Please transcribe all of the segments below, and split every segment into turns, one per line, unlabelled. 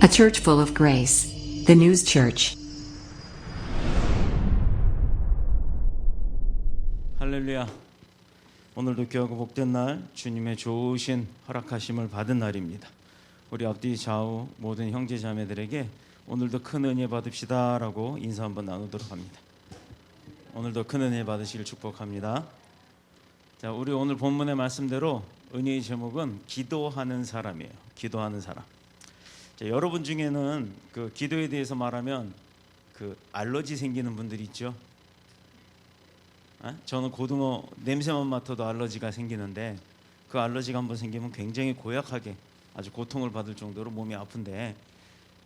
A church full of grace. The News Church.
할렐루야. 오늘도 귀하고 복된 날, 주님의 좋으신 허락하심을 받은 날입니다. 우리 앞뒤 좌우 모든 형제 자매들에게 오늘도 큰 은혜 받읍시다라고 인사 한번 나누도록 합니다. 오늘도 큰 은혜 받으시길 축복합니다. 자, 우리 오늘 본문의 말씀대로 은혜의 제목은 기도하는 사람이에요. 기도하는 사람. 자, 여러분 중에는 그 기도에 대해서 말하면 그 알러지 생기는 분들이 있죠. 저는 고등어 냄새만 맡아도 알러지가 생기는데, 그 알러지가 한번 생기면 굉장히 고약하게 아주 고통을 받을 정도로 몸이 아픈데,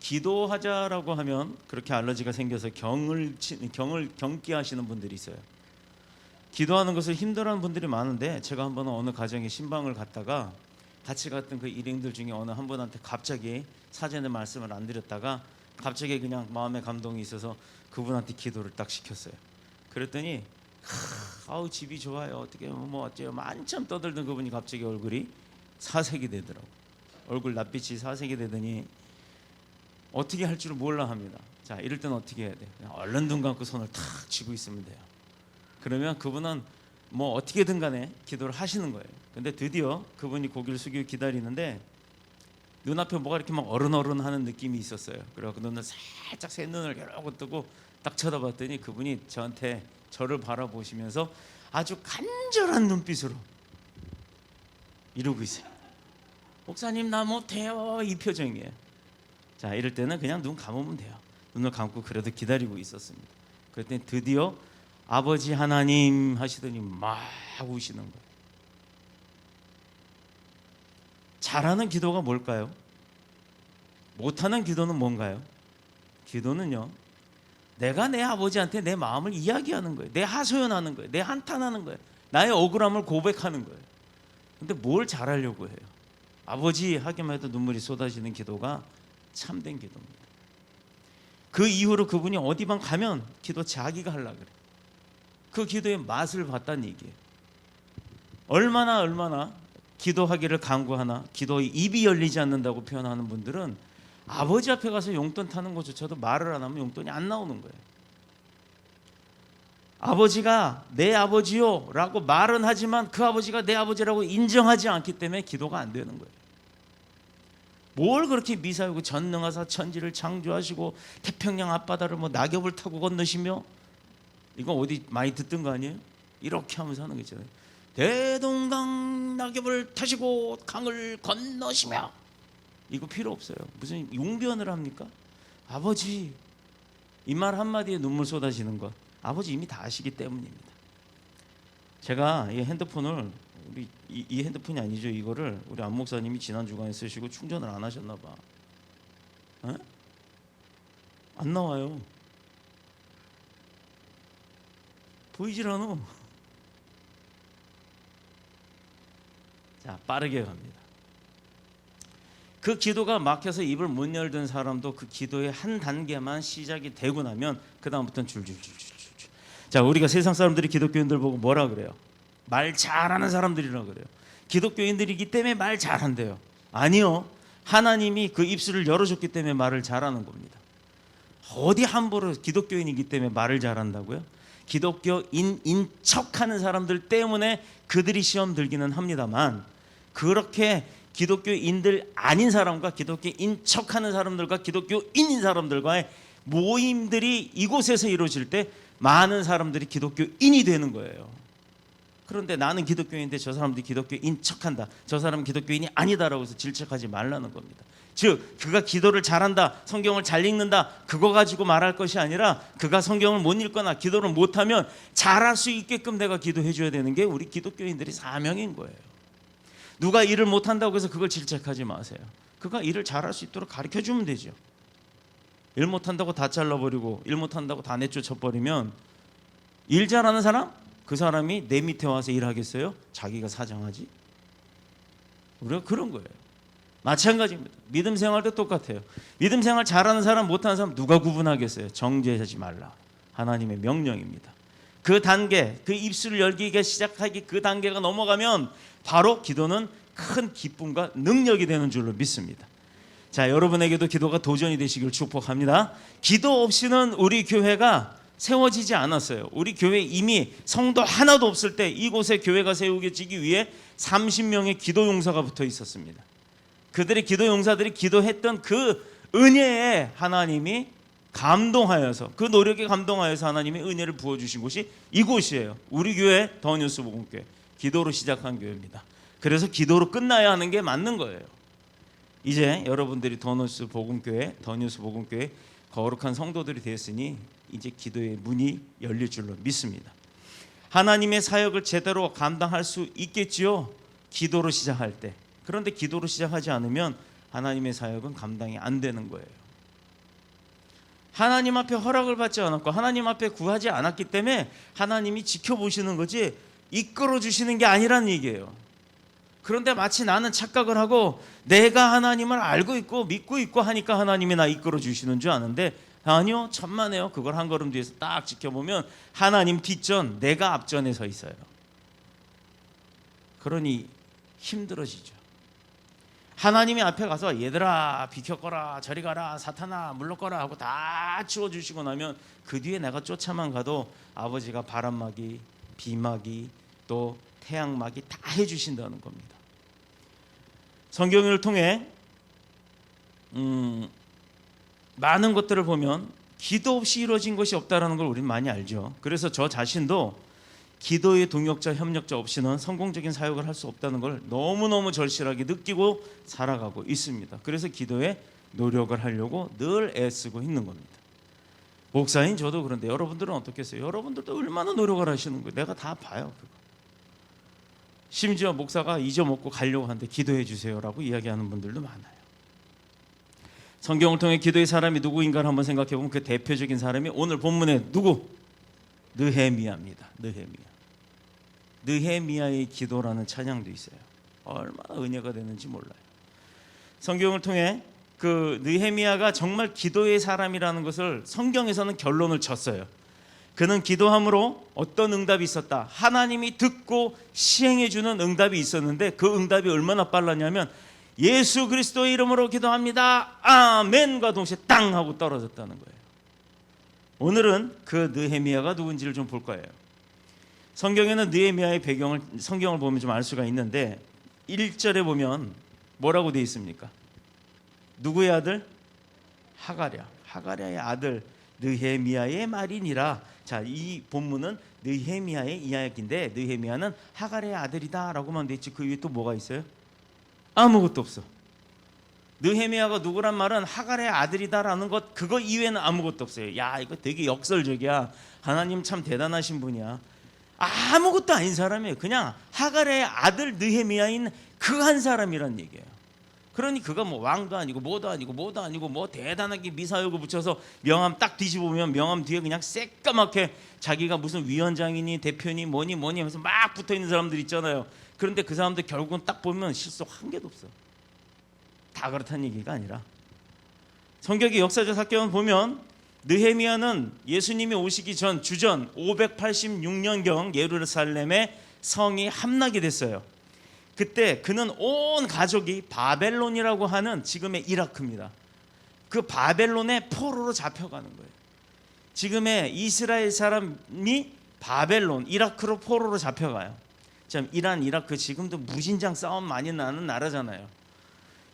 기도하자라고 하면 그렇게 알러지가 생겨서 경기하시는 분들이 있어요. 기도하는 것을 힘들어하는 분들이 많은데, 제가 한번 어느 가정에 신방을 갔다가 같이 갔던 그 일행들 중에 어느 한 분한테 갑자기 사전에 말씀을 안 드렸다가 갑자기 그냥 마음에 감동이 있어서 그분한테 기도를 딱 시켰어요. 그랬더니 아우 집이 좋아요, 어떻게 뭐 어째요 한참 떠들던 그분이 갑자기 얼굴이 사색이 되더라고. 얼굴 낯빛이 사색이 되더니 어떻게 할 줄을 몰라 합니다. 자, 이럴 땐 어떻게 해야 돼? 그냥 얼른 눈 감고 손을 탁 쥐고 있으면 돼요. 그러면 그분은 뭐 어떻게든 간에 기도를 하시는 거예요. 근데 드디어 그분이 고개를 숙이고 기다리는데 눈앞에 뭐가 이렇게 막 어른어른 하는 느낌이 있었어요. 그래서 그 눈을 살짝 새 눈을 이러고 뜨고 딱 쳐다봤더니 그분이 저를 바라보시면서 아주 간절한 눈빛으로 이러고 있어요. 목사님 나 못해요, 이 표정이에요. 자, 이럴 때는 그냥 눈 감으면 돼요. 눈을 감고 그래도 기다리고 있었습니다. 그랬더니 드디어 아버지 하나님 하시더니 막 우시는 거예요. 잘하는 기도가 뭘까요? 못하는 기도는 뭔가요? 기도는요, 내가 내 아버지한테 내 마음을 이야기하는 거예요. 내 하소연하는 거예요. 내 한탄하는 거예요. 나의 억울함을 고백하는 거예요. 근데 뭘 잘하려고 해요? 아버지 하기만 해도 눈물이 쏟아지는 기도가 참된 기도입니다. 그 이후로 그분이 어디만 가면 기도 자기가 하려고 그래요. 그 기도의 맛을 봤다는 얘기예요. 얼마나 기도하기를 간구하나 기도의 입이 열리지 않는다고 표현하는 분들은 아버지 앞에 가서 용돈 타는 것조차도 말을 안 하면 용돈이 안 나오는 거예요. 아버지가 내 아버지요 라고 말은 하지만 그 아버지가 내 아버지라고 인정하지 않기 때문에 기도가 안 되는 거예요. 뭘 그렇게 미사하고 전능하사 천지를 창조하시고 태평양 앞바다를 뭐 낙엽을 타고 건너시며, 이거 어디 많이 듣던 거 아니에요? 이렇게 하면서 하는 거 있잖아요. 대동강 낙엽을 타시고 강을 건너시며, 이거 필요 없어요. 무슨 용변을 합니까? 아버지, 이 말 한마디에 눈물 쏟아지는 것, 아버지 이미 다 아시기 때문입니다. 제가 이 핸드폰을 이 핸드폰이 아니죠. 이거를 우리 안 목사님이 지난 주간에 쓰시고 충전을 안 하셨나 봐. 에? 안 나와요. 보이질 않아. 자, 빠르게 갑니다. 그 기도가 막혀서 입을 못 열던 사람도 그 기도의 한 단계만 시작이 되고 나면 그 다음부터는 줄줄줄줄줄. 자, 우리가 세상 사람들이 기독교인들 보고 뭐라 그래요? 말 잘하는 사람들이라 그래요. 기독교인들이기 때문에 말 잘한대요. 아니요, 하나님이 그 입술을 열어줬기 때문에 말을 잘하는 겁니다. 어디 함부로 기독교인이기 때문에 말을 잘한다고요? 기독교인인 척하는 사람들 때문에 그들이 시험 들기는 합니다만, 그렇게 기독교인들 아닌 사람과 기독교인 척하는 사람들과 기독교인인 사람들과의 모임들이 이곳에서 이루어질 때 많은 사람들이 기독교인이 되는 거예요. 그런데 나는 기독교인인데 저 사람들이 기독교인 척한다, 저 사람은 기독교인이 아니다라고 해서 질책하지 말라는 겁니다. 즉, 그가 기도를 잘한다, 성경을 잘 읽는다, 그거 가지고 말할 것이 아니라 그가 성경을 못 읽거나 기도를 못하면 잘할 수 있게끔 내가 기도해 줘야 되는 게 우리 기독교인들의 사명인 거예요. 누가 일을 못한다고 해서 그걸 질책하지 마세요. 그가 일을 잘할 수 있도록 가르쳐 주면 되죠. 일 못한다고 다 잘라버리고 일 못한다고 다 내쫓아버리면 일 잘하는 사람? 그 사람이 내 밑에 와서 일하겠어요? 자기가 사장하지. 우리가 그런 거예요. 마찬가지입니다. 믿음 생활도 똑같아요. 믿음 생활 잘하는 사람 못하는 사람 누가 구분하겠어요? 정죄하지 말라, 하나님의 명령입니다. 그 단계, 그 입술을 열기가 시작하기 그 단계가 넘어가면 바로 기도는 큰 기쁨과 능력이 되는 줄로 믿습니다. 자, 여러분에게도 기도가 도전이 되시길 축복합니다. 기도 없이는 우리 교회가 세워지지 않았어요. 우리 교회 이미 성도 하나도 없을 때 이곳에 교회가 세우겨지기 위해 30명의 기도 용사가 붙어 있었습니다. 그들의 기도 용사들이 기도했던 그 은혜에 하나님이 감동하여서, 그 노력에 감동하여서 하나님이 은혜를 부어주신 곳이 이곳이에요. 우리 교회 더뉴스 복음교회, 기도로 시작한 교회입니다. 그래서 기도로 끝나야 하는 게 맞는 거예요. 이제 여러분들이 더뉴스 복음교회 거룩한 성도들이 되었으니 이제 기도의 문이 열릴 줄로 믿습니다. 하나님의 사역을 제대로 감당할 수 있겠지요, 기도로 시작할 때. 그런데 기도로 시작하지 않으면 하나님의 사역은 감당이 안 되는 거예요. 하나님 앞에 허락을 받지 않았고 하나님 앞에 구하지 않았기 때문에 하나님이 지켜보시는 거지 이끌어 주시는 게 아니라는 얘기예요. 그런데 마치 나는 착각을 하고 내가 하나님을 알고 있고 믿고 있고 하니까 하나님이 나 이끌어 주시는 줄 아는데, 아니요, 천만에요. 그걸 한 걸음 뒤에서 딱 지켜보면 하나님 뒷전, 내가 앞전에 서 있어요. 그러니 힘들어지죠. 하나님의 앞에 가서 얘들아 비켜거라, 저리 가라, 사탄아 물러거라 하고 다 치워주시고 나면 그 뒤에 내가 쫓아만 가도 아버지가 바람막이, 비막이, 또 태양막이 다 해주신다는 겁니다. 성경을 통해 많은 것들을 보면 기도 없이 이루어진 것이 없다는 걸 우리는 많이 알죠. 그래서 저 자신도 기도의 동역자, 협력자 없이는 성공적인 사역을 할 수 없다는 걸 너무너무 절실하게 느끼고 살아가고 있습니다. 그래서 기도에 노력을 하려고 늘 애쓰고 있는 겁니다. 목사인 저도 그런데 여러분들은 어떻겠어요? 여러분들도 얼마나 노력을 하시는 거예요. 내가 다 봐요. 그거. 심지어 목사가 잊어먹고 가려고 하는데 기도해 주세요라고 이야기하는 분들도 많아요. 성경을 통해 기도의 사람이 누구인가를 한번 생각해 보면 그 대표적인 사람이 오늘 본문에 누구? 느헤미야입니다. 느헤미야의 기도라는 찬양도 있어요. 얼마나 은혜가 되는지 몰라요. 성경을 통해 그 느헤미야가 정말 기도의 사람이라는 것을 성경에서는 결론을 쳤어요. 그는 기도함으로 어떤 응답이 있었다. 하나님이 듣고 시행해 주는 응답이 있었는데 그 응답이 얼마나 빨랐냐면 예수 그리스도의 이름으로 기도합니다. 아멘과 동시에 땅 하고 떨어졌다는 거예요. 오늘은 그 느헤미야가 누군지를 좀 볼 거예요. 성경에는 느헤미야의 배경을 성경을 보면 좀 알 수가 있는데 1절에 보면 뭐라고 되어 있습니까? 누구의 아들? 하가랴의 아들 느헤미야의 말이니라. 자, 이 본문은 느헤미야의 이야기인데 느헤미야는 하가랴의 아들이다라고만 돼 있지 그 위에 또 뭐가 있어요? 아무것도 없어. 느헤미야가 누구란 말은 하갈의 아들이다라는 것, 그거 이외에는 아무것도 없어요. 야, 이거 되게 역설적이야. 하나님 참 대단하신 분이야. 아무것도 아닌 사람이에요. 그냥 하갈의 아들 느헤미야인 그 한 사람이란 얘기예요. 그러니 그가 뭐 왕도 아니고 뭐도 아니고 뭐 대단하게 미사역을 붙여서 명함 딱 뒤집어보면 명함 뒤에 그냥 새까맣게 자기가 무슨 위원장이니 대표니 뭐니 하면서 막 붙어있는 사람들 있잖아요. 그런데 그 사람들 결국은 딱 보면 실속 한 개도 없어. 다 그렇다는 얘기가 아니라 성경의 역사적 사건을 보면 느헤미야는 예수님이 오시기 전 주전 586년경 예루살렘에 성이 함락이 됐어요. 그때 그는 온 가족이 바벨론이라고 하는 지금의 이라크입니다. 그 바벨론의 포로로 잡혀가는 거예요. 지금의 이스라엘 사람이 바벨론, 이라크로 포로로 잡혀가요. 참 이란, 이라크 지금도 무진장 싸움 많이 나는 나라잖아요.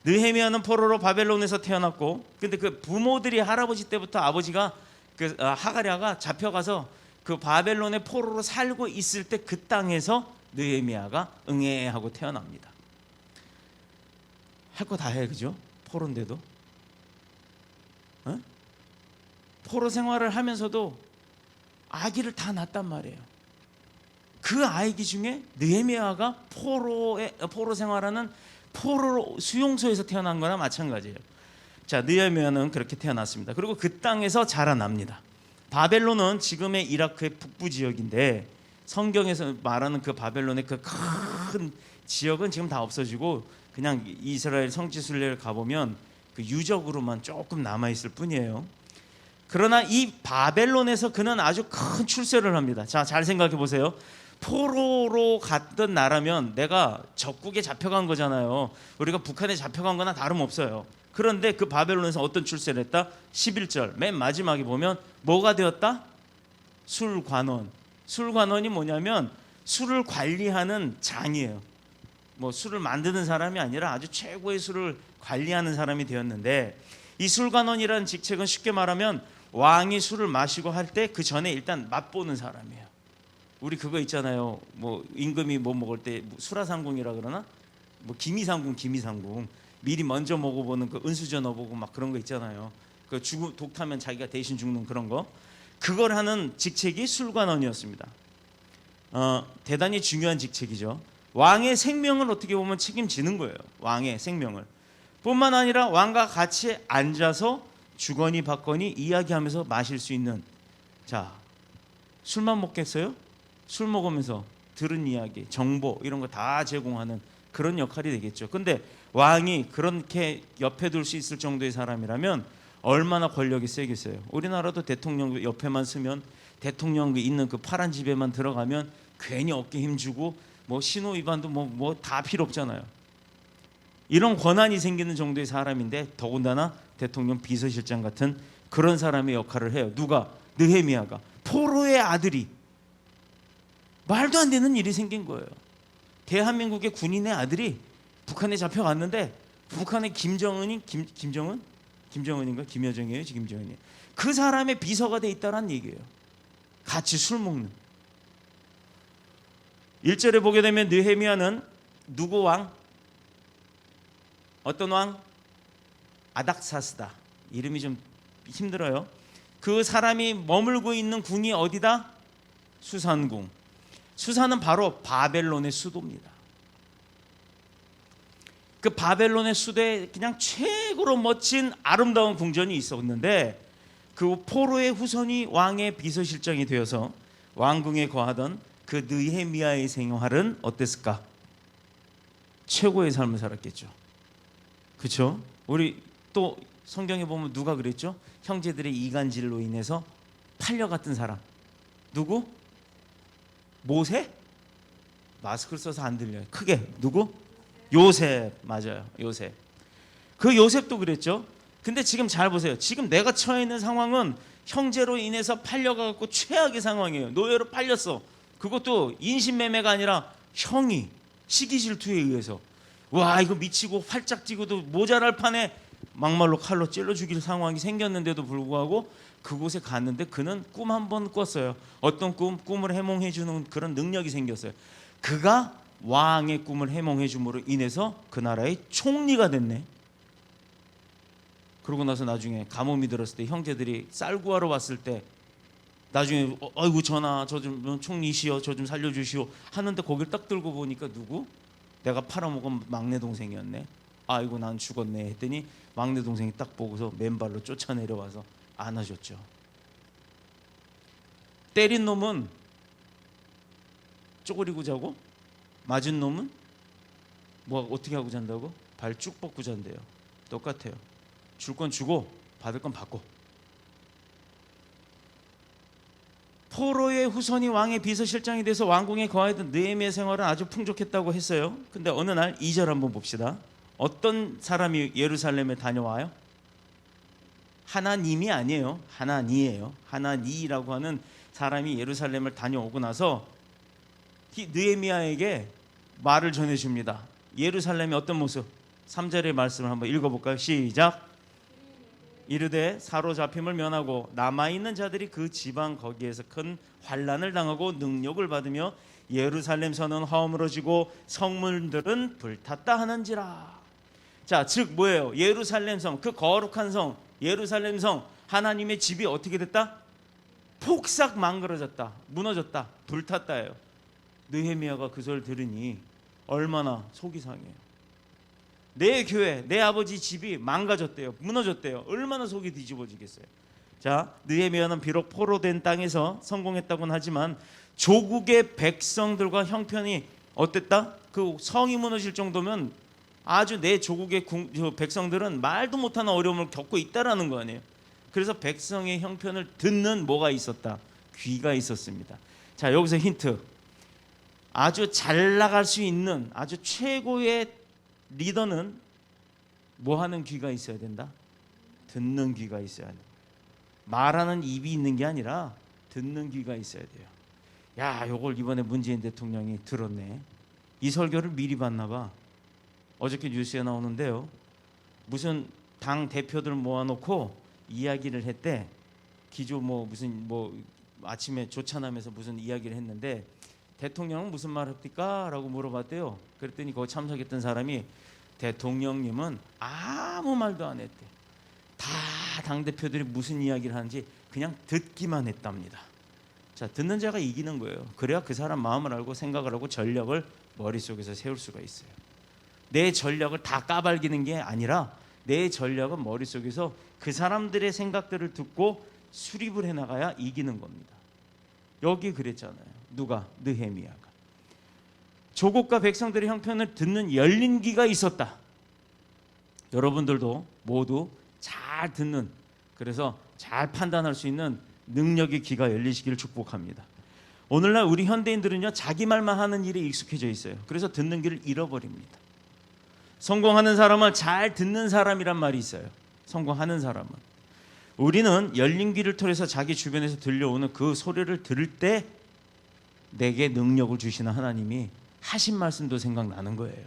느헤미야는 포로로 바벨론에서 태어났고, 근데 그 부모들이 할아버지 때부터 아버지가 그 하가랴가 잡혀가서 그 바벨론의 포로로 살고 있을 때 그 땅에서 느헤미야가 응애하고 태어납니다. 할 거 다 해, 그죠? 포로인데도 포로 생활을 하면서도 아기를 다 낳았단 말이에요. 그 아기 중에 느헤미야가 포로 생활하는 포로 수용소에서 태어난 거나 마찬가지예요. 자, 느헤미야는 그렇게 태어났습니다. 그리고 그 땅에서 자라납니다. 바벨론은 지금의 이라크의 북부 지역인데 성경에서 말하는 그 바벨론의 그 큰 지역은 지금 다 없어지고 그냥 이스라엘 성지순례를 가보면 그 유적으로만 조금 남아있을 뿐이에요. 그러나 이 바벨론에서 그는 아주 큰 출세를 합니다. 자, 잘 생각해 보세요. 포로로 갔던 나라면 내가 적국에 잡혀간 거잖아요. 우리가 북한에 잡혀간 거나 다름없어요. 그런데 그 바벨론에서 어떤 출세를 했다? 11절 맨 마지막에 보면 뭐가 되었다? 술관원. 술관원이 뭐냐면 술을 관리하는 장이에요. 뭐 술을 만드는 사람이 아니라 아주 최고의 술을 관리하는 사람이 되었는데, 이 술관원이라는 직책은 쉽게 말하면 왕이 술을 마시고 할 때 그 전에 일단 맛보는 사람이에요. 우리 그거 있잖아요. 뭐 임금이 뭐 먹을 때 수라상궁이라 그러나? 뭐 기미상궁 미리 먼저 먹어보는 그 은수저 넣어보고 막 그런 거 있잖아요. 그 독 타면 자기가 대신 죽는 그런 거. 그걸 하는 직책이 술관원이었습니다. 대단히 중요한 직책이죠. 왕의 생명을 어떻게 보면 책임지는 거예요. 왕의 생명을. 뿐만 아니라 왕과 같이 앉아서 주거니 받거니 이야기하면서 마실 수 있는, 자, 술만 먹겠어요? 술 먹으면서 들은 이야기, 정보 이런 거 다 제공하는 그런 역할이 되겠죠. 근데 왕이 그렇게 옆에 둘 수 있을 정도의 사람이라면 얼마나 권력이 세겠어요. 우리나라도 대통령 옆에만 쓰면, 대통령 있는 그 파란 집에만 들어가면 괜히 어깨 힘주고 뭐 신호 위반도 뭐 다 필요 없잖아요. 이런 권한이 생기는 정도의 사람인데, 더군다나 대통령 비서실장 같은 그런 사람의 역할을 해요. 누가? 느헤미야가. 포로의 아들이. 말도 안 되는 일이 생긴 거예요. 대한민국의 군인의 아들이 북한에 잡혀갔는데, 북한의 김정은인가? 김여정이에요. 김정은이. 그 사람의 비서가 돼 있다는 얘기예요. 같이 술 먹는. 1절에 보게 되면 느헤미야는 누구 왕? 어떤 왕? 아닥사스다. 이름이 좀 힘들어요. 그 사람이 머물고 있는 궁이 어디다? 수산궁. 수산은 바로 바벨론의 수도입니다. 그 바벨론의 수도에 그냥 최고로 멋진 아름다운 궁전이 있었는데, 그 포로의 후손이 왕의 비서실장이 되어서 왕궁에 거하던 그 느헤미야의 생활은 어땠을까? 최고의 삶을 살았겠죠. 그렇죠? 우리 또 성경에 보면 누가 그랬죠? 형제들의 이간질로 인해서 팔려갔던 사람. 누구? 모세? 마스크를 써서 안 들려요. 크게. 누구? 요셉. 맞아요. 요셉. 그 요셉도 그랬죠. 근데 지금 잘 보세요. 지금 내가 처해 있는 상황은 형제로 인해서 팔려가고 최악의 상황이에요. 노예로 팔렸어. 그것도 인신매매가 아니라 형이 시기 질투에 의해서. 와, 이거 미치고 활짝 뛰고도 모자랄 판에 막말로 칼로 찔러 죽일 상황이 생겼는데도 불구하고 그곳에 갔는데 그는 꿈 한 번 꿨어요. 어떤 꿈? 꿈을 해몽해 주는 그런 능력이 생겼어요. 그가 왕의 꿈을 해몽해 줌으로 인해서 그 나라의 총리가 됐네. 그러고 나서 나중에 가뭄이 들었을 때 형제들이 쌀 구하러 왔을 때 나중에 아이고 전하 저 좀 총리시여 저 좀 살려주시오 하는데 거길 딱 들고 보니까 누구? 내가 팔아먹은 막내 동생이었네. 아이고 난 죽었네 했더니 막내 동생이 딱 보고서 맨발로 쫓아내려와서 안아줬죠. 때린 놈은 쪼그리고 자고 맞은 놈은 뭐 어떻게 하고 잔다고? 발 쭉 뻗고 잔대요. 똑같아요. 줄 건 주고 받을 건 받고. 포로의 후손이 왕의 비서실장이 돼서 왕궁에 거하던 느헤미야 생활은 아주 풍족했다고 했어요. 근데 어느 날 2절 한번 봅시다. 어떤 사람이 예루살렘에 다녀와요? 하나님이 아니에요. 하나니예요. 하나니라고 하는 사람이 예루살렘을 다녀오고 나서 느헤미야에게 말을 전해줍니다. 예루살렘의 어떤 모습? 3절의 말씀을 한번 읽어볼까요? 시작. 이르되 사로잡힘을 면하고 남아있는 자들이 그 지방 거기에서 큰 환난을 당하고 능력을 받으며 예루살렘 선은 허물어지고 성문들은 불탔다 하는지라. 자, 즉 뭐예요? 예루살렘 성, 그 거룩한 성, 예루살렘 성, 하나님의 집이 어떻게 됐다? 폭삭 망가져졌다, 무너졌다, 불탔다예요. 느헤미야가 그 소리를 들으니 얼마나 속이 상해요. 내 교회, 내 아버지 집이 망가졌대요. 무너졌대요. 얼마나 속이 뒤집어지겠어요. 자, 느헤미야는 비록 포로된 땅에서 성공했다고는 하지만 조국의 백성들과 형편이 어땠다? 그 성이 무너질 정도면 아주 내 조국의 백성들은 말도 못하는 어려움을 겪고 있다라는 거 아니에요. 그래서 백성의 형편을 듣는 뭐가 있었다? 귀가 있었습니다. 자, 여기서 힌트. 아주 잘 나갈 수 있는 아주 최고의 리더는 뭐 하는 귀가 있어야 된다? 듣는 귀가 있어야 된다. 말하는 입이 있는 게 아니라 듣는 귀가 있어야 돼요. 야, 요걸 이번에 문재인 대통령이 들었네. 이 설교를 미리 봤나 봐. 어저께 뉴스에 나오는데요. 무슨 당 대표들 모아놓고 이야기를 했대. 기조 무슨 아침에 조찬하면서 무슨 이야기를 했는데 대통령은 무슨 말 합니까? 라고 물어봤대요. 그랬더니 거기 참석했던 사람이 대통령님은 아무 말도 안 했대. 다 당대표들이 무슨 이야기를 하는지 그냥 듣기만 했답니다. 자, 듣는 자가 이기는 거예요. 그래야 그 사람 마음을 알고 생각을 하고 전략을 머릿속에서 세울 수가 있어요. 내 전략을 다 까발기는 게 아니라 내 전략은 머릿속에서 그 사람들의 생각들을 듣고 수립을 해나가야 이기는 겁니다. 여기 그랬잖아요. 누가? 느헤미야가. 조국과 백성들의 형편을 듣는 열린 귀가 있었다. 여러분들도 모두 잘 듣는, 그래서 잘 판단할 수 있는 능력의 귀가 열리시기를 축복합니다. 오늘날 우리 현대인들은요, 자기 말만 하는 일에 익숙해져 있어요. 그래서 듣는 귀를 잃어버립니다. 성공하는 사람은 잘 듣는 사람이란 말이 있어요. 성공하는 사람은. 우리는 열린 귀를 통해서 자기 주변에서 들려오는 그 소리를 들을 때 내게 능력을 주시는 하나님이 하신 말씀도 생각나는 거예요.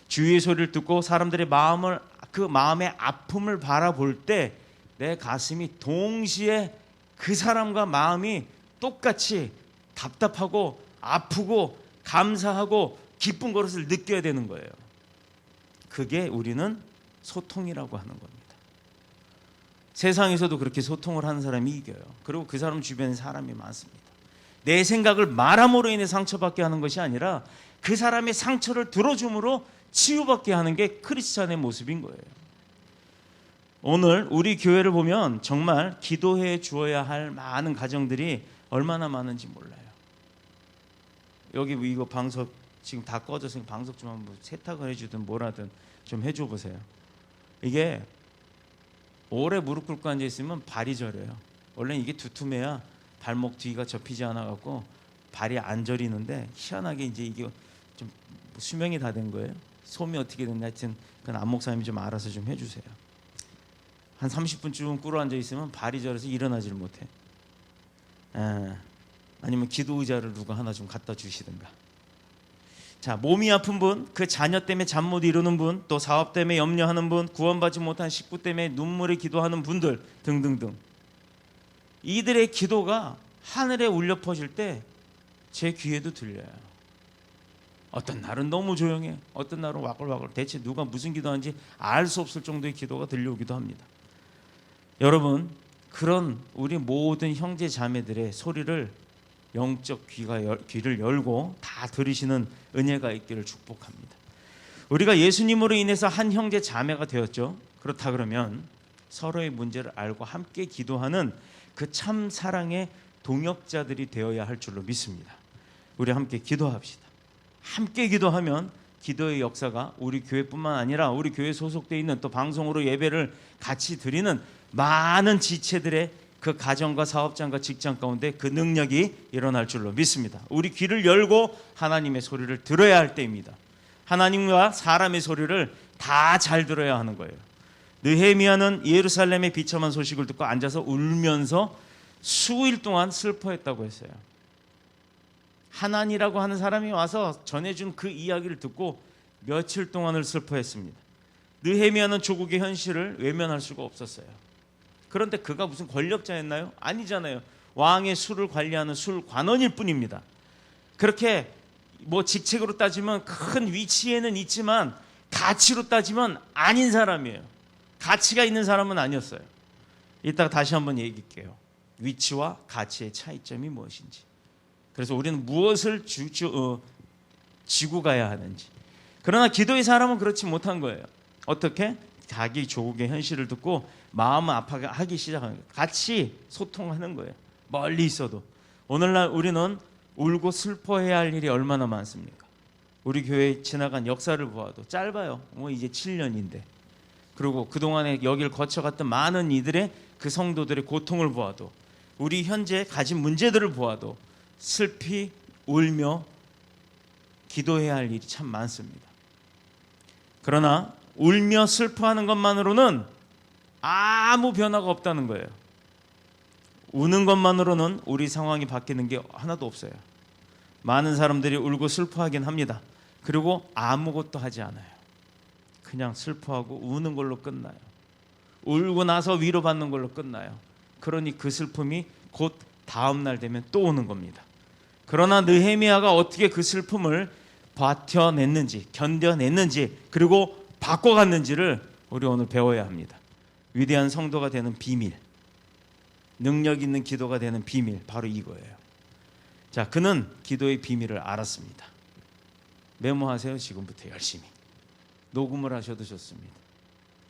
주위의 소리를 듣고 사람들의 마음을, 그 마음의 아픔을 바라볼 때 내 가슴이 동시에 그 사람과 마음이 똑같이 답답하고 아프고 감사하고 기쁜 것을 느껴야 되는 거예요. 그게 우리는 소통이라고 하는 겁니다. 세상에서도 그렇게 소통을 하는 사람이 이겨요. 그리고 그 사람 주변에 사람이 많습니다. 내 생각을 말함으로 인해 상처받게 하는 것이 아니라 그 사람의 상처를 들어줌으로 치유받게 하는 게 크리스찬의 모습인 거예요. 오늘 우리 교회를 보면 정말 기도해 주어야 할 많은 가정들이 얼마나 많은지 몰라요. 여기 이거 방석 지금 다 꺼져서 방석 좀 한번 세탁을 해주든 뭐라든 좀 해줘 보세요. 이게 오래 무릎 꿇고 앉아 있으면 발이 저려요. 원래 이게 두툼해야 발목 뒤가 접히지 않아 갖고 발이 안 저리는데 희한하게 이제 이게 좀 수명이 다 된 거예요. 솜이 어떻게 됐나 하여튼 그건 안 목사님이 좀 알아서 좀 해주세요. 한 30분쯤 꿇어 앉아 있으면 발이 저려서 일어나질 못해. 아니면 기도 의자를 누가 하나 좀 갖다 주시든가. 자, 몸이 아픈 분, 그 자녀 때문에 잠 못 이루는 분, 또 사업 때문에 염려하는 분, 구원받지 못한 식구 때문에 눈물에 기도하는 분들 등등등. 이들의 기도가 하늘에 울려 퍼질 때 제 귀에도 들려요. 어떤 날은 너무 조용해, 어떤 날은 와글와글. 대체 누가 무슨 기도하는지 알 수 없을 정도의 기도가 들려오기도 합니다. 여러분, 그런 우리 모든 형제 자매들의 소리를 영적 귀를 열고 다 들으시는 은혜가 있기를 축복합니다. 우리가 예수님으로 인해서 한 형제 자매가 되었죠. 그렇다 그러면 서로의 문제를 알고 함께 기도하는 그 참 사랑의 동역자들이 되어야 할 줄로 믿습니다. 우리 함께 기도합시다. 함께 기도하면 기도의 역사가 우리 교회뿐만 아니라 우리 교회 소속되어 있는, 또 방송으로 예배를 같이 드리는 많은 지체들의 그 가정과 사업장과 직장 가운데 그 능력이 일어날 줄로 믿습니다. 우리 귀를 열고 하나님의 소리를 들어야 할 때입니다. 하나님과 사람의 소리를 다 잘 들어야 하는 거예요. 느헤미야는 예루살렘의 비참한 소식을 듣고 앉아서 울면서 수일 동안 슬퍼했다고 했어요. 하나니라고 하는 사람이 와서 전해준 그 이야기를 듣고 며칠 동안을 슬퍼했습니다. 느헤미야는 조국의 현실을 외면할 수가 없었어요. 그런데 그가 무슨 권력자였나요? 아니잖아요. 왕의 술을 관리하는 술관원일 뿐입니다. 그렇게 직책으로 따지면 큰 위치에는 있지만 가치로 따지면 아닌 사람이에요. 가치가 있는 사람은 아니었어요. 이따가 다시 한번 얘기할게요. 위치와 가치의 차이점이 무엇인지. 그래서 우리는 무엇을 지고 가야 하는지. 그러나 기도의 사람은 그렇지 못한 거예요. 어떻게? 자기 조국의 현실을 듣고 마음을 아파하게 하기 시작하는 거예요. 같이 소통하는 거예요. 멀리 있어도. 오늘날 우리는 울고 슬퍼해야 할 일이 얼마나 많습니까? 우리 교회 지나간 역사를 보아도 짧아요. 이제 7년인데. 그리고 그동안에 여기를 거쳐갔던 많은 이들의 그 성도들의 고통을 보아도, 우리 현재 가진 문제들을 보아도 슬피 울며 기도해야 할 일이 참 많습니다. 그러나 울며 슬퍼하는 것만으로는 아무 변화가 없다는 거예요. 우는 것만으로는 우리 상황이 바뀌는 게 하나도 없어요. 많은 사람들이 울고 슬퍼하긴 합니다. 그리고 아무것도 하지 않아요. 그냥 슬퍼하고 우는 걸로 끝나요. 울고 나서 위로받는 걸로 끝나요. 그러니 그 슬픔이 곧 다음 날 되면 또 오는 겁니다. 그러나 느헤미야가 어떻게 그 슬픔을 버텨냈는지, 견뎌냈는지, 그리고 바꿔갔는지를 우리 오늘 배워야 합니다. 위대한 성도가 되는 비밀, 능력 있는 기도가 되는 비밀, 바로 이거예요. 자, 그는 기도의 비밀을 알았습니다. 메모하세요. 지금부터 열심히. 녹음을 하셔도 좋습니다.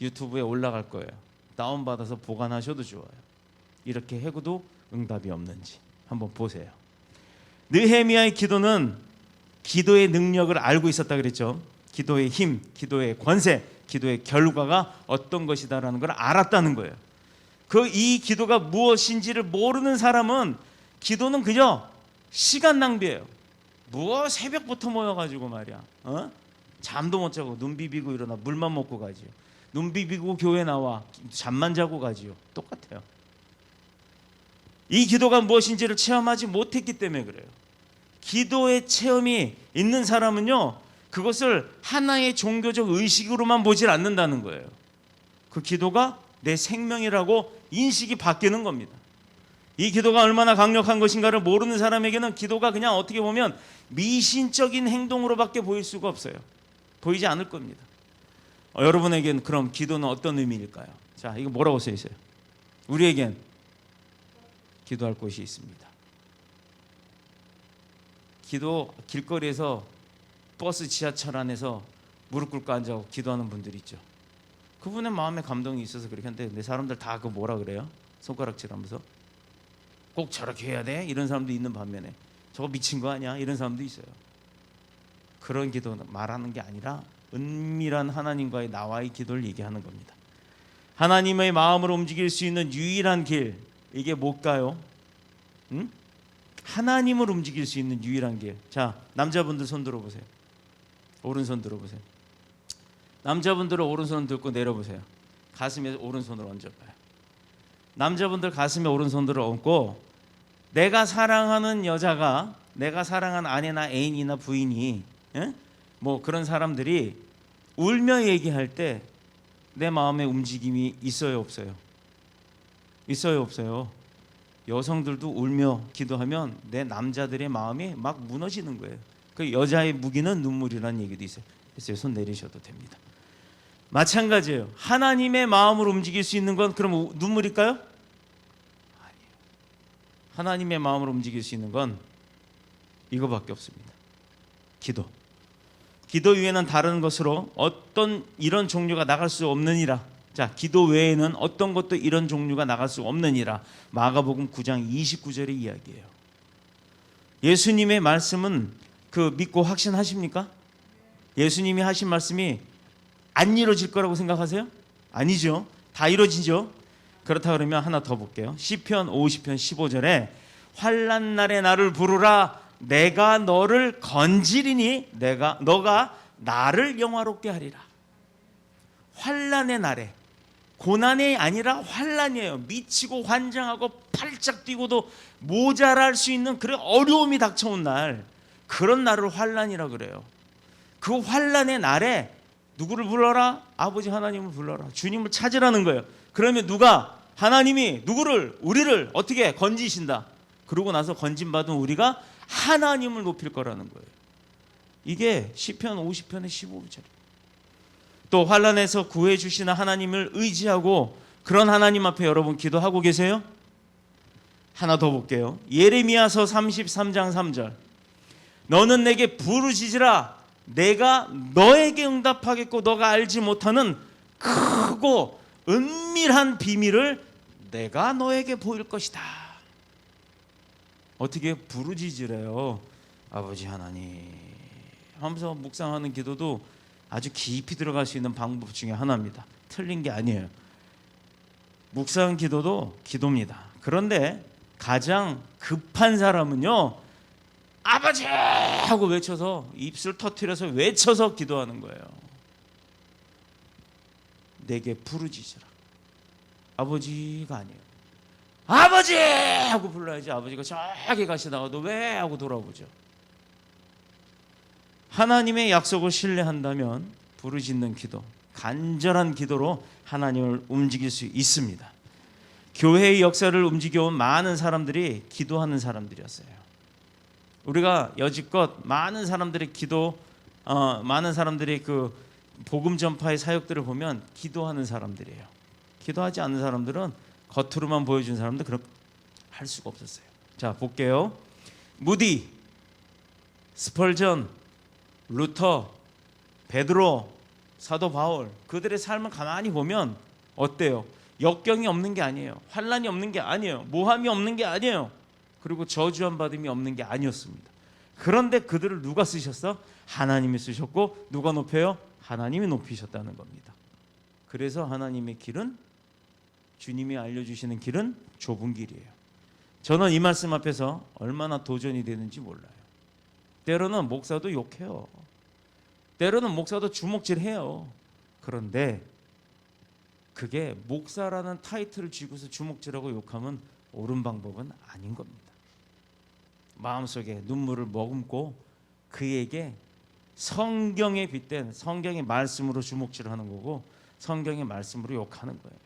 유튜브에 올라갈 거예요. 다운받아서 보관하셔도 좋아요. 이렇게 해도 응답이 없는지 한번 보세요. 느헤미야의 기도는 기도의 능력을 알고 있었다 그랬죠. 기도의 힘, 기도의 권세, 기도의 결과가 어떤 것이다라는 걸 알았다는 거예요. 이 기도가 무엇인지를 모르는 사람은 기도는 그저 시간 낭비예요. 뭐 새벽부터 모여가지고 말이야, 잠도 못 자고 눈 비비고 일어나 물만 먹고 가지요. 눈 비비고 교회 나와 잠만 자고 가지요. 똑같아요. 이 기도가 무엇인지를 체험하지 못했기 때문에 그래요. 기도의 체험이 있는 사람은요, 그것을 하나의 종교적 의식으로만 보질 않는다는 거예요. 그 기도가 내 생명이라고 인식이 바뀌는 겁니다. 이 기도가 얼마나 강력한 것인가를 모르는 사람에게는 기도가 그냥 어떻게 보면 미신적인 행동으로밖에 보일 수가 없어요. 보이지 않을 겁니다. 여러분에겐 그럼 기도는 어떤 의미일까요? 자, 이거 뭐라고 써 있어요? 우리에겐 기도할 곳이 있습니다. 기도, 길거리에서 버스 지하철 안에서 무릎 꿇고 앉아 기도하는 분들 있죠. 그분의 마음에 감동이 있어서 그렇게 하는데, 내 사람들 다 그거 뭐라 그래요? 손가락질하면서 꼭 저렇게 해야 돼? 이런 사람도 있는 반면에 저거 미친 거 아니야? 이런 사람도 있어요. 그런 기도는 말하는 게 아니라 은밀한 하나님과의 나와의 기도를 얘기하는 겁니다. 하나님의 마음을 움직일 수 있는 유일한 길, 이게 뭘까요? 하나님을 움직일 수 있는 유일한 길. 자, 남자분들 손 들어보세요. 오른손 들어보세요. 남자분들은 오른손 들고 내려보세요. 가슴에 오른손을 얹어봐요. 남자분들 가슴에 오른손들을 얹고, 내가 사랑하는 여자가, 내가 사랑하는 아내나 애인이나 부인이, 뭐 그런 사람들이 울며 얘기할 때 내 마음의 움직임이 있어요, 없어요? 있어요, 없어요? 여성들도 울며 기도하면 내 남자들의 마음이 막 무너지는 거예요. 그 여자의 무기는 눈물이라는 얘기도 있어요. 그래서 손 내리셔도 됩니다. 마찬가지예요. 하나님의 마음을 움직일 수 있는 건 그럼 눈물일까요? 아니에요. 하나님의 마음을 움직일 수 있는 건 이거밖에 없습니다. 기도. 기도 위에는 다른 것으로 어떤 이런 종류가 나갈 수 없느니라. 자, 기도 외에는 어떤 것도 이런 종류가 나갈 수 없느니라. 마가복음 9장 29절의 이야기예요. 예수님의 말씀은 그 믿고 확신하십니까? 예수님이 하신 말씀이 안 이루어질 거라고 생각하세요? 아니죠. 다 이루어지죠. 그렇다 그러면 하나 더 볼게요. 시편 50편 15절에 환난 날에 나를 부르라. 내가 너를 건지리니 너가 나를 영화롭게 하리라. 환난의 날에, 고난이 아니라 환난이에요. 미치고 환장하고 팔짝 뛰고도 모자랄 수 있는 그런 어려움이 닥쳐온 날, 그런 날을 환난이라 그래요. 그 환난의 날에 누구를 불러라? 아버지 하나님을 불러라. 주님을 찾으라는 거예요. 그러면 하나님이 우리를 어떻게 건지신다. 그러고 나서 건진받은 우리가 하나님을 높일 거라는 거예요. 이게 시편 50편의 15절. 또 환난에서 구해 주시는 하나님을 의지하고 그런 하나님 앞에 여러분 기도하고 계세요? 하나 더 볼게요. 예레미야서 33장 3절. 너는 내게 부르짖으라. 내가 너에게 응답하겠고 너가 알지 못하는 크고 은밀한 비밀을 내가 너에게 보일 것이다. 어떻게 부르짖으래요? 아버지 하나님 하면서 묵상하는 기도도 아주 깊이 들어갈 수 있는 방법 중에 하나입니다. 틀린 게 아니에요. 묵상 기도도 기도입니다. 그런데 가장 급한 사람은요, 아버지 하고 외쳐서 입술 터뜨려서 외쳐서 기도하는 거예요. 내게 부르짖으라. 아버지가 아니에요. 아버지! 하고 불러야지. 아버지가 저기 가시다가 너 왜? 하고 돌아보죠. 하나님의 약속을 신뢰한다면 부르짖는 기도, 간절한 기도로 하나님을 움직일 수 있습니다. 교회의 역사를 움직여온 많은 사람들이 기도하는 사람들이었어요. 우리가 여지껏 많은 사람들의 많은 사람들의 그 복음 전파의 사역들을 보면 기도하는 사람들이에요. 기도하지 않는 사람들은 겉으로만 보여준 사람들 그렇게 할 수가 없었어요. 자, 볼게요. 무디, 스펄전, 루터, 베드로, 사도 바울, 그들의 삶을 가만히 보면 어때요? 역경이 없는 게 아니에요. 환난이 없는 게 아니에요. 모함이 없는 게 아니에요. 그리고 저주한 받음이 없는 게 아니었습니다. 그런데 그들을 누가 쓰셨어? 하나님이 쓰셨고, 누가 높여요? 하나님이 높이셨다는 겁니다. 그래서 하나님의 길은, 주님이 알려주시는 길은 좁은 길이에요. 저는 이 말씀 앞에서 얼마나 도전이 되는지 몰라요. 때로는 목사도 욕해요. 때로는 목사도 주먹질해요. 그런데 그게 목사라는 타이틀을 쥐고서 주먹질하고 욕하면 옳은 방법은 아닌 겁니다. 마음속에 눈물을 머금고 그에게 성경에 빗댄 성경의 말씀으로 주먹질하는 거고, 성경의 말씀으로 욕하는 거예요.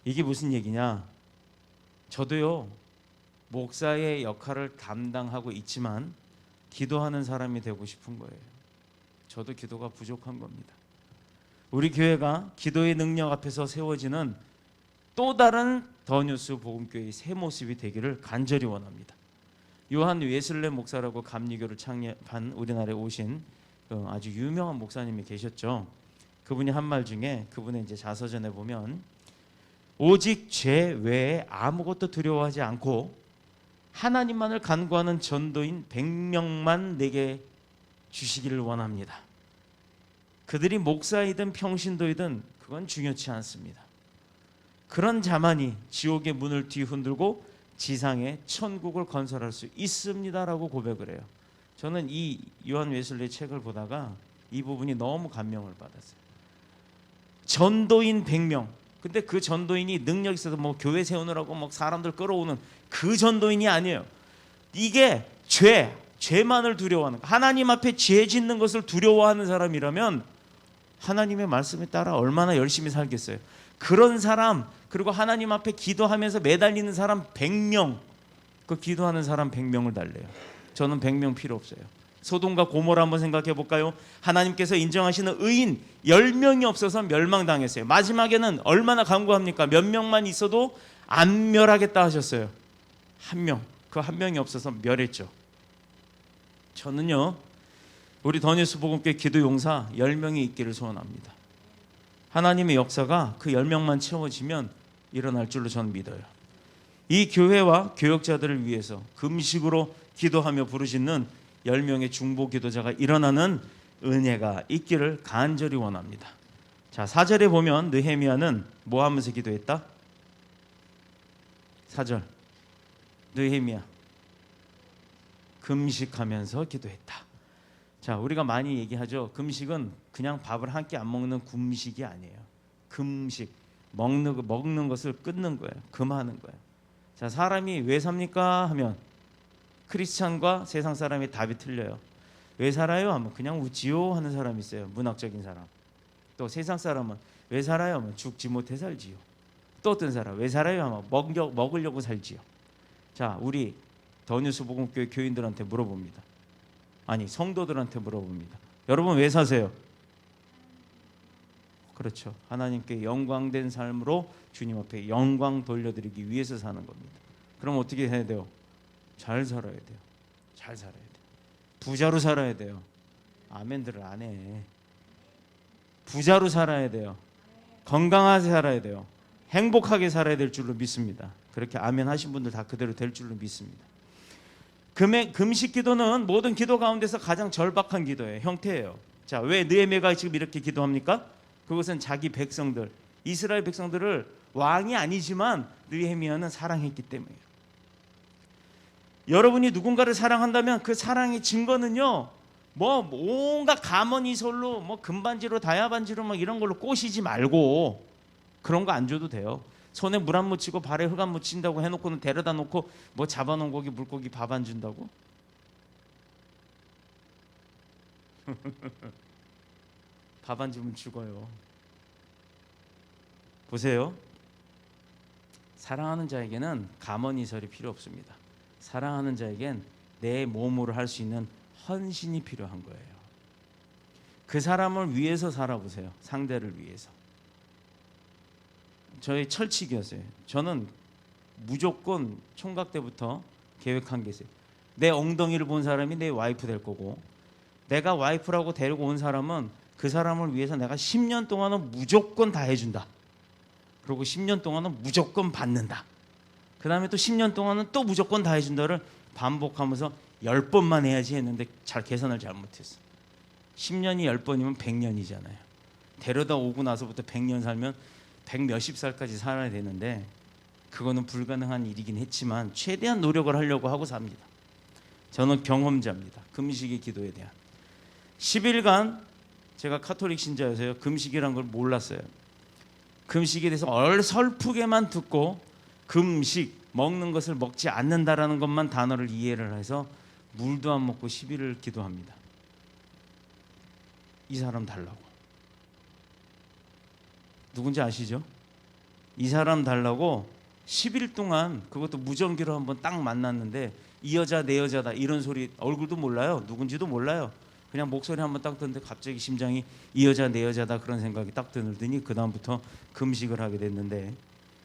이게 무슨 얘기냐? 저도요, 목사의 역할을 담당하고 있지만 기도하는 사람이 되고 싶은 거예요. 저도 기도가 부족한 겁니다. 우리 교회가 기도의 능력 앞에서 세워지는 또 다른 더 뉴스 복음교회의 새 모습이 되기를 간절히 원합니다. 요한 웨슬레 목사라고 감리교를 창립한 우리나라에 오신 아주 유명한 목사님이 계셨죠. 그분이 한 말 중에, 그분의 이제 자서전에 보면, 오직 죄 외에 아무것도 두려워하지 않고 하나님만을 간구하는 전도인 100명만 내게 주시기를 원합니다. 그들이 목사이든 평신도이든 그건 중요치 않습니다. 그런 자만이 지옥의 문을 뒤흔들고 지상에 천국을 건설할 수 있습니다라고 고백을 해요. 저는 이 요한 웨슬리 책을 보다가 이 부분이 너무 감명을 받았어요. 전도인 100명. 근데 그 전도인이 능력 있어서 뭐 교회 세우느라고 뭐 사람들 끌어오는 그 전도인이 아니에요. 이게 죄만을 두려워하는, 하나님 앞에 죄 짓는 것을 두려워하는 사람이라면 하나님의 말씀에 따라 얼마나 열심히 살겠어요. 그런 사람, 그리고 하나님 앞에 기도하면서 매달리는 사람 100명, 그 기도하는 사람 100명을 달래요. 저는 100명 필요 없어요. 소돔과 고모라 한번 생각해 볼까요? 하나님께서 인정하시는 의인 10명이 없어서 멸망당했어요. 마지막에는 얼마나 간구합니까? 몇 명만 있어도 안 멸하겠다 하셨어요. 한 명, 그 한 명이 없어서 멸했죠. 저는요, 우리 더 뉴스 복음교회 기도 용사 10명이 있기를 소원합니다. 하나님의 역사가 그 10명만 채워지면 일어날 줄로 저는 믿어요. 이 교회와 교역자들을 위해서 금식으로 기도하며 부르짖는 10명의 중보 기도자가 일어나는 은혜가 있기를 간절히 원합니다. 자, 4절에 보면 느헤미야는 뭐 하면서 기도했다? 4절, 느헤미야 금식하면서 기도했다. 자, 우리가 많이 얘기하죠. 금식은 그냥 밥을 한 끼 안 먹는 금식이 아니에요. 금식, 먹는 것을 끊는 거예요. 금하는 거예요. 자, 사람이 왜 삽니까? 하면 크리스찬과 세상 사람의 답이 틀려요. 왜 살아요? 하면 그냥 웃지요 하는 사람이 있어요. 문학적인 사람. 또 세상 사람은 왜 살아요? 하면 죽지 못해 살지요. 또 어떤 사람, 왜 살아요? 하면 먹으려고 살지요. 자, 우리 더 뉴스 복음교회 교인들한테 물어봅니다. 아니, 성도들한테 물어봅니다. 여러분 왜 사세요? 그렇죠. 하나님께 영광된 삶으로 주님 앞에 영광 돌려드리기 위해서 사는 겁니다. 그럼 어떻게 해야 돼요? 잘 살아야 돼요. 잘 살아야 돼요. 부자로 살아야 돼요. 아멘들을 안 해. 부자로 살아야 돼요. 건강하게 살아야 돼요. 행복하게 살아야 될 줄로 믿습니다. 그렇게 아멘 하신 분들 다 그대로 될 줄로 믿습니다. 금식 기도는 모든 기도 가운데서 가장 절박한 기도예요. 형태예요. 자, 왜 느헤미야가 지금 이렇게 기도합니까? 그것은 자기 백성들, 이스라엘 백성들을 왕이 아니지만 느헤미야는 사랑했기 때문이에요. 여러분이 누군가를 사랑한다면 그 사랑의 증거는요, 뭐 온갖 가머니솔로 뭐 금반지로 다야반지로 막 이런 걸로 꼬시지 말고 그런 거 안 줘도 돼요. 손에 물 안 묻히고 발에 흙 안 묻힌다고 해놓고는 데려다 놓고 뭐 잡아놓은 고기 물고기 밥 안 준다고? 밥 안 주면 죽어요. 보세요. 사랑하는 자에게는 가머니설이 필요 없습니다. 사랑하는 자에겐 내 몸으로 할 수 있는 헌신이 필요한 거예요. 그 사람을 위해서 살아보세요. 상대를 위해서. 저희 철칙이었어요. 저는 무조건 총각 때부터 계획한 게 있어요. 내 엉덩이를 본 사람이 내 와이프 될 거고, 내가 와이프라고 데리고 온 사람은 그 사람을 위해서 내가 10년 동안은 무조건 다 해준다. 그리고 10년 동안은 무조건 받는다. 그 다음에 또 10년 동안은 또 무조건 다 해준다를 반복하면서 10번만 해야지 했는데 잘 계산을 잘못했어. 10년이 10번이면 100년이잖아요. 데려다 오고 나서부터 100년 살면 100 몇십 살까지 살아야 되는데 그거는 불가능한 일이긴 했지만 최대한 노력을 하려고 하고 삽니다. 저는 경험자입니다. 금식의 기도에 대한. 10일간 제가 카톨릭 신자여서요. 금식이란 걸 몰랐어요. 금식에 대해서 어설프게만 듣고 금식, 먹는 것을 먹지 않는다라는 것만 단어를 이해를 해서 물도 안 먹고 10일을 기도합니다. 이 사람 달라고. 누군지 아시죠? 이 사람 달라고 10일 동안 그것도 무전기로 한번 딱 만났는데 이 여자 내 여자다 이런 소리, 얼굴도 몰라요. 누군지도 몰라요. 그냥 목소리 한번 딱 듣는데 갑자기 심장이 이 여자 내 여자다 그런 생각이 딱 들더니 그 다음부터 금식을 하게 됐는데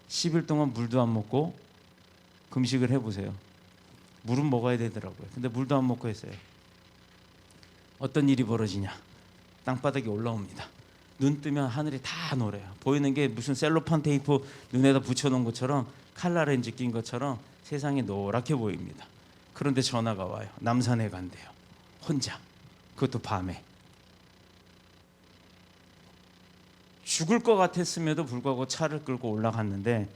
10일 동안 물도 안 먹고 금식을 해보세요. 물은 먹어야 되더라고요. 근데 물도 안 먹고 했어요. 어떤 일이 벌어지냐? 땅바닥이 올라옵니다. 눈 뜨면 하늘이 다 노래요. 보이는 게 무슨 셀로판 테이프 눈에다 붙여놓은 것처럼 칼라 렌즈 낀 것처럼 세상이 노랗게 보입니다. 그런데 전화가 와요. 남산에 간대요. 혼자. 그것도 밤에. 죽을 것 같았음에도 불구하고 차를 끌고 올라갔는데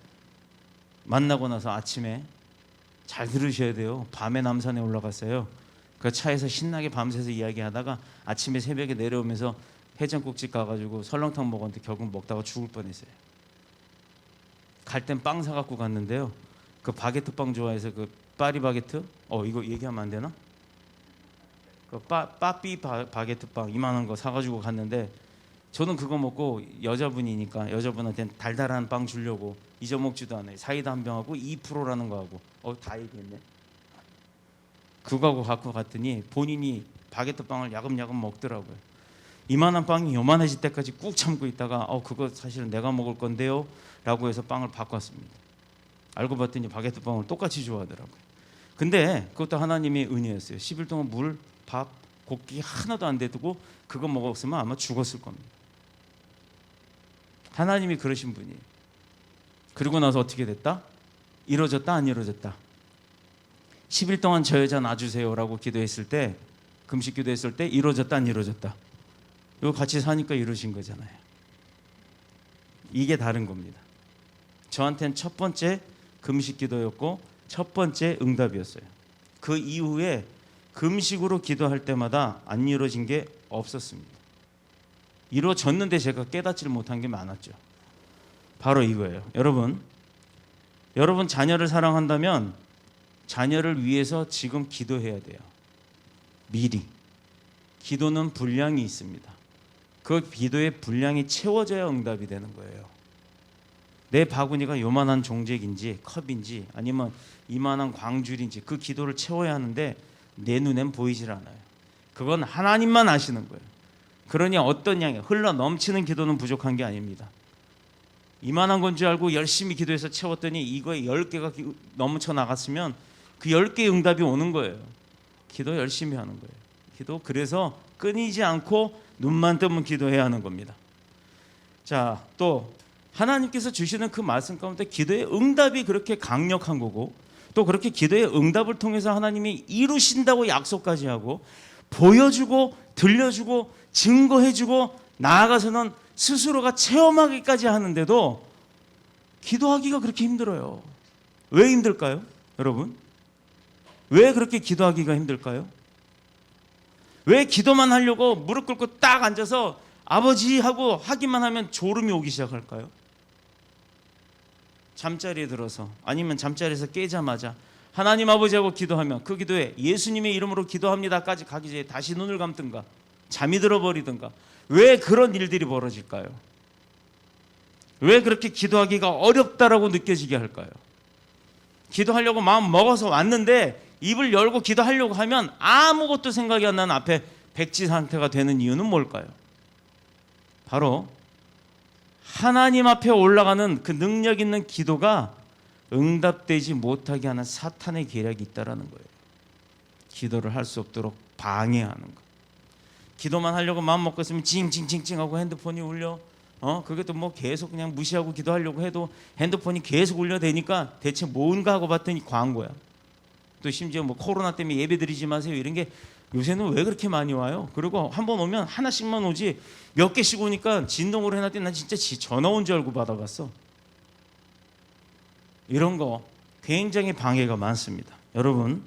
만나고 나서 아침에 잘 들으셔야 돼요. 밤에 남산에 올라갔어요. 그 차에서 신나게 밤새서 이야기하다가 아침에 새벽에 내려오면서 해장국집 가가지고 설렁탕 먹었는데 결국 먹다가 죽을 뻔했어요. 갈 땐 빵 사갖고 갔는데요. 그 바게트 빵 좋아해서 그 파리 바게트? 이거 얘기하면 안 되나? 그 빠삐 바게트 빵 이만한 거 사가지고 갔는데 저는 그거 먹고 여자분이니까 여자분한테 달달한 빵 주려고 잊어먹지도 않아요. 사이다 한 병하고 2%라는 거 하고 다 얘기했네. 그거 하고 갖고 갔더니 본인이 바게트 빵을 야금야금 먹더라고요. 이만한 빵이 요만해질 때까지 꾹 참고 있다가 그거 사실은 내가 먹을 건데요 라고 해서 빵을 바꿨습니다. 알고 봤더니 바게트 빵을 똑같이 좋아하더라고요. 근데 그것도 하나님의 은혜였어요. 10일 동안 물, 밥, 고기 하나도 안 대두고 그거 먹었으면 아마 죽었을 겁니다. 하나님이 그러신 분이에요. 그리고 나서 어떻게 됐다? 이루어졌다 안 이루어졌다? 10일 동안 저 여자 놔주세요 라고 기도했을 때, 금식 기도했을 때 이루어졌다 안 이루어졌다? 이거 같이 사니까 이루어진 거잖아요. 이게 다른 겁니다. 저한테는 첫 번째 금식 기도였고 첫 번째 응답이었어요. 그 이후에 금식으로 기도할 때마다 안 이루어진 게 없었습니다. 이루어졌는데 제가 깨닫지를 못한 게 많았죠. 바로 이거예요. 여러분 자녀를 사랑한다면 자녀를 위해서 지금 기도해야 돼요. 미리. 기도는 분량이 있습니다. 그 기도의 분량이 채워져야 응답이 되는 거예요. 내 바구니가 요만한 종잭인지 컵인지 아니면 이만한 광줄인지 그 기도를 채워야 하는데 내 눈엔 보이질 않아요. 그건 하나님만 아시는 거예요. 그러니 어떤 양이 흘러 넘치는 기도는 부족한 게 아닙니다. 이만한 건 줄 알고 열심히 기도해서 채웠더니 이거에 10개가 넘쳐 나갔으면 그 10개의 응답이 오는 거예요. 기도 열심히 하는 거예요. 기도 그래서 끊이지 않고 눈만 뜨면 기도해야 하는 겁니다. 자, 또 하나님께서 주시는 그 말씀 가운데 기도의 응답이 그렇게 강력한 거고 또 그렇게 기도의 응답을 통해서 하나님이 이루신다고 약속까지 하고 보여주고 들려주고 증거해주고 나아가서는 스스로가 체험하기까지 하는데도 기도하기가 그렇게 힘들어요. 왜 힘들까요? 여러분 왜 그렇게 기도하기가 힘들까요? 왜 기도만 하려고 무릎 꿇고 딱 앉아서 아버지 하고 하기만 하면 졸음이 오기 시작할까요? 잠자리에 들어서 아니면 잠자리에서 깨자마자 하나님 아버지 하고 기도하면 그 기도에 예수님의 이름으로 기도합니다까지 가기 전에 다시 눈을 감든가 잠이 들어버리든가 왜 그런 일들이 벌어질까요? 왜 그렇게 기도하기가 어렵다라고 느껴지게 할까요? 기도하려고 마음 먹어서 왔는데 입을 열고 기도하려고 하면 아무것도 생각이 안 나는 앞에 백지 상태가 되는 이유는 뭘까요? 바로 하나님 앞에 올라가는 그 능력 있는 기도가 응답되지 못하게 하는 사탄의 계략이 있다라는 거예요. 기도를 할 수 없도록 방해하는 거. 기도만 하려고 마음 먹고 있으면 징징징징하고 핸드폰이 울려. 그것도 뭐 계속 그냥 무시하고 기도하려고 해도 핸드폰이 계속 울려대니까 대체 뭔가 하고 봤더니 광고야. 또 심지어 뭐 코로나 때문에 예배 드리지 마세요 이런 게 요새는 왜 그렇게 많이 와요? 그리고 한 번 오면 하나씩만 오지 몇 개씩 오니까 진동으로 해놨더니 난 진짜 전화 온 줄 알고 받아갔어. 이런 거 굉장히 방해가 많습니다. 여러분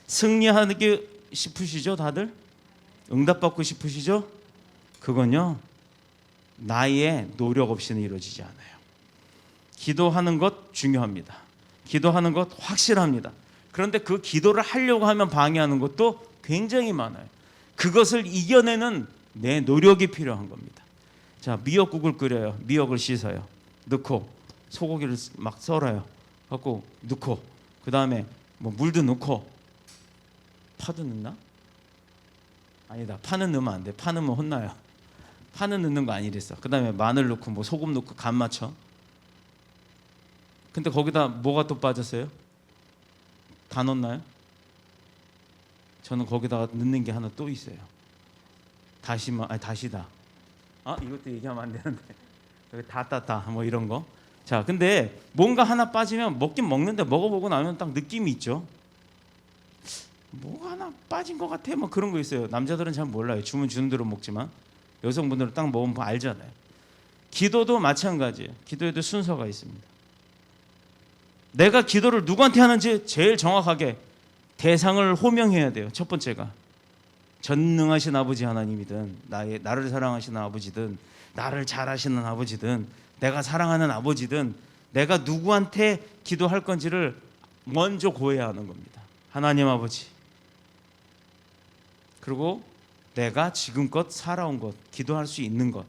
승리하기 싶으시죠? 다들? 응답받고 싶으시죠? 그건요 나의 노력 없이는 이루어지지 않아요. 기도하는 것 중요합니다. 기도하는 것 확실합니다. 그런데 그 기도를 하려고 하면 방해하는 것도 굉장히 많아요. 그것을 이겨내는 내 노력이 필요한 겁니다. 자, 미역국을 끓여요. 미역을 씻어요. 넣고 소고기를 막 썰어요. 갖고 넣고 그 다음에 뭐 물도 넣고 파도 넣나? 아니다. 파는 넣으면 안 돼. 파 넣으면 혼나요. 파는 넣는 거 아니랬어. 그 다음에 마늘 넣고 뭐 소금 넣고 간 맞춰. 근데 거기다 뭐가 또 빠졌어요? 다 넣나요? 저는 거기다가 넣는 게 하나 또 있어요. 다시다. 이것도 얘기하면 안 되는데 여기 다 뭐 이런 거. 자, 근데 뭔가 하나 빠지면 먹긴 먹는데 먹어보고 나면 딱 느낌이 있죠. 뭐가 하나 빠진 것 같아. 뭐 그런 거 있어요. 남자들은 잘 몰라요. 주문 주는 대로 먹지만 여성분들은 딱 먹으면 알잖아요. 기도도 마찬가지예요. 기도에도 순서가 있습니다. 내가 기도를 누구한테 하는지 제일 정확하게 대상을 호명해야 돼요. 첫 번째가 전능하신 아버지 하나님이든 나를 사랑하시는 아버지든 나를 잘 아시는 아버지든 내가 사랑하는 아버지든 내가 누구한테 기도할 건지를 먼저 고해야 하는 겁니다. 하나님 아버지. 그리고 내가 지금껏 살아온 것, 기도할 수 있는 것,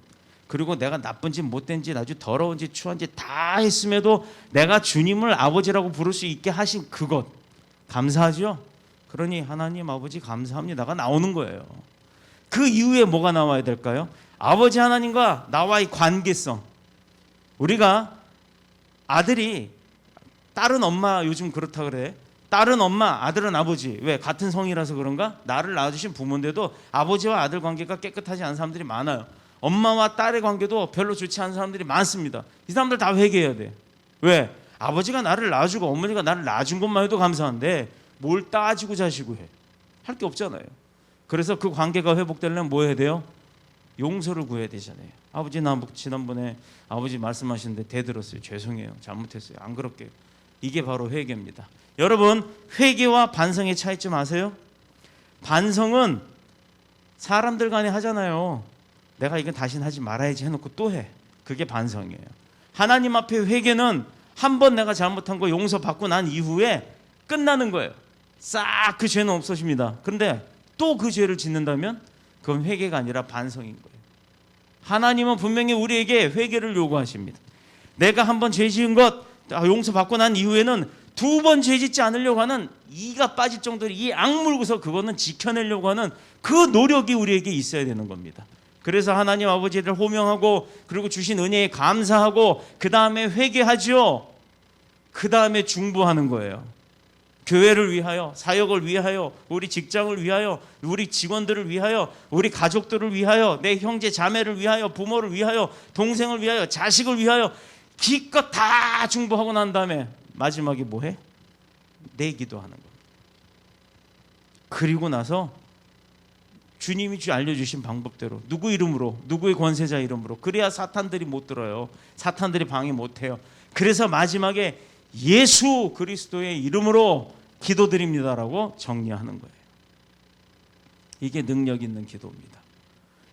그리고 내가 나쁜지 못된지 아주 더러운지 추한지 다 했음에도 내가 주님을 아버지라고 부를 수 있게 하신 그것 감사하죠? 그러니 하나님 아버지 감사합니다가 나오는 거예요. 그 이후에 뭐가 나와야 될까요? 아버지 하나님과 나와의 관계성. 우리가 아들이 딸은 엄마 요즘 그렇다 그래. 딸은 엄마, 아들은 아버지. 왜? 같은 성이라서 그런가? 나를 낳아주신 부모인데도 아버지와 아들 관계가 깨끗하지 않은 사람들이 많아요. 엄마와 딸의 관계도 별로 좋지 않은 사람들이 많습니다. 이 사람들 다 회개해야 돼. 왜? 아버지가 나를 낳아주고 어머니가 나를 낳아준 것만 해도 감사한데 뭘 따지고 자시고 해. 할 게 없잖아요. 그래서 그 관계가 회복되려면 뭐 해야 돼요? 용서를 구해야 되잖아요. 아버지 나 지난번에 아버지 말씀하시는데 대들었어요. 죄송해요. 잘못했어요. 안 그럴게요. 이게 바로 회개입니다. 여러분 회개와 반성의 차이점 아세요? 반성은 사람들 간에 하잖아요. 내가 이건 다시는 하지 말아야지 해놓고 또 해. 그게 반성이에요. 하나님 앞에 회개는 한 번 내가 잘못한 거 용서받고 난 이후에 끝나는 거예요. 싹 그 죄는 없어집니다. 그런데 또 그 죄를 짓는다면 그건 회개가 아니라 반성인 거예요. 하나님은 분명히 우리에게 회개를 요구하십니다. 내가 한 번 죄 지은 것 용서받고 난 이후에는 두 번 죄 짓지 않으려고 하는 이가 빠질 정도로 이 악물고서 그거는 지켜내려고 하는 그 노력이 우리에게 있어야 되는 겁니다. 그래서 하나님 아버지를 호명하고 그리고 주신 은혜에 감사하고 그 다음에 회개하죠. 그 다음에 중보하는 거예요. 교회를 위하여, 사역을 위하여, 우리 직장을 위하여, 우리 직원들을 위하여, 우리 가족들을 위하여, 내 형제 자매를 위하여, 부모를 위하여, 동생을 위하여, 자식을 위하여 기껏 다 중보하고 난 다음에 마지막에 뭐해? 내 기도하는 거예요. 그리고 나서 주님이 알려주신 방법대로 누구 이름으로, 누구의 권세자 이름으로, 그래야 사탄들이 못 들어요. 사탄들이 방해 못해요. 그래서 마지막에 예수 그리스도의 이름으로 기도드립니다라고 정리하는 거예요. 이게 능력 있는 기도입니다.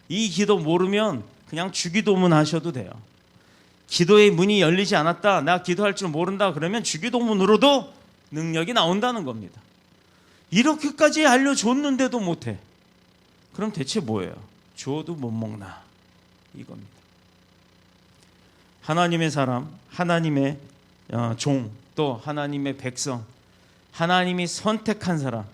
이 기도 모르면 그냥 주기도문 하셔도 돼요. 기도의 문이 열리지 않았다, 나 기도할 줄 모른다 그러면 주기도문으로도 능력이 나온다는 겁니다. 이렇게까지 알려줬는데도 못해. 그럼 대체 뭐예요? 줘도 못 먹나 이겁니다. 하나님의 사람, 하나님의 종, 또 하나님의 백성, 하나님이 선택한 사람,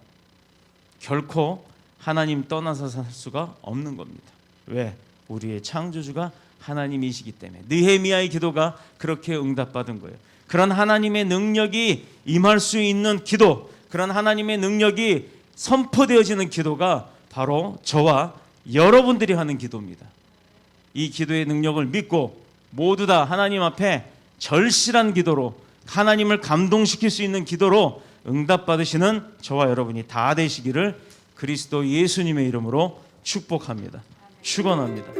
결코 하나님 떠나서 살 수가 없는 겁니다. 왜? 우리의 창조주가 하나님이시기 때문에. 느헤미야의 기도가 그렇게 응답받은 거예요. 그런 하나님의 능력이 임할 수 있는 기도, 그런 하나님의 능력이 선포되어지는 기도가 바로 저와 여러분들이 하는 기도입니다. 이 기도의 능력을 믿고 모두 다 하나님 앞에 절실한 기도로, 하나님을 감동시킬 수 있는 기도로 응답받으시는 저와 여러분이 다 되시기를 그리스도 예수님의 이름으로 축복합니다. 축원합니다.